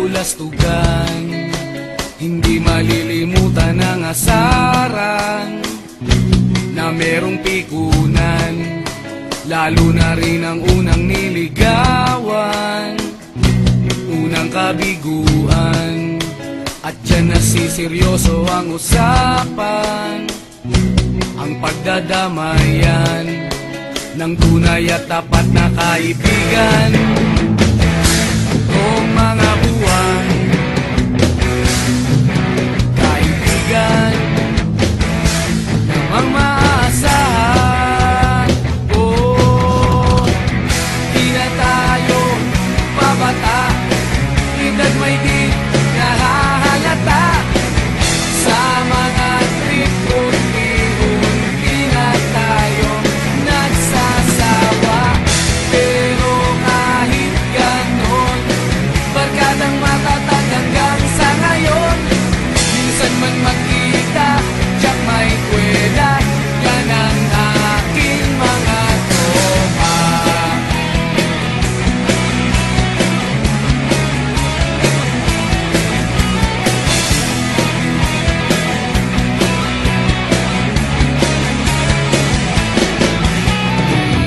kabulastugan. Hindi malilimutan ang asaran na merong pikunan, lalo na rin ang unang niligawan, unang kabiguan. At dyan nasiseryoso ang usapan, ang pagdadamayan ng tunay at tapat na kaibigan. Kung mga buwan, kaibigan namang maaasahan. Oh, di na tayo pabata, edad may di nahahalata. Sa mga trip unti-unti na tayo nagsasawa. Pero kahit ganon, barkadang matatag hanggang sa ngayon. Minsan man magkita, tiyak may kwela, yan ang aking mga tropa.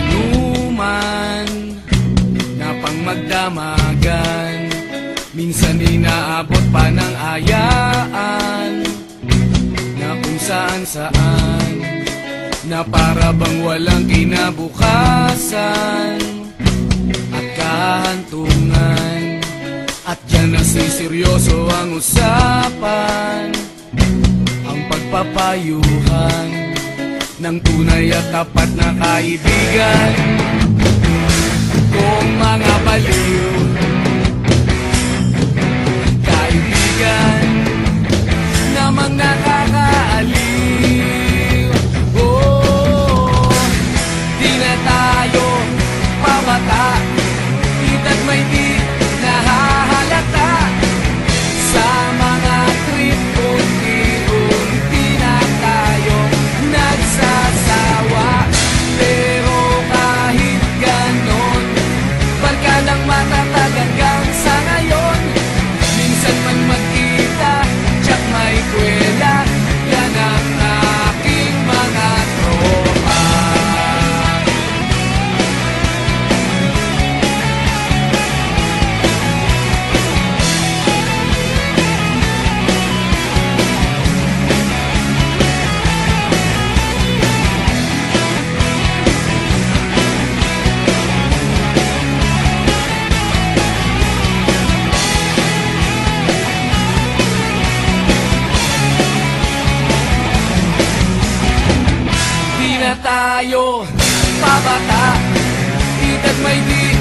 Inuman na pang magdamagan, minsan inaabot pa ng ayaan, na kung saan-saan, na para bang walang kinabukasan at kahantungan. At dyan nasiseryoso ang usapan, ang pagpapayuhan ng tunay at tapat na kaibigan. Kung mga baliw, kaibigan namang nakakaaliw. Oh, di na tayo pabata, edad may di nahahalata. Sa mga trip unti-unti na tayo nagsasawa. Pero kahit ganon, barkadang matatag hanggang sa ngayon. Minsan man magkita, tiyak may kwela, yan ang aking mga tropa. Di na tayo pabata, edad may di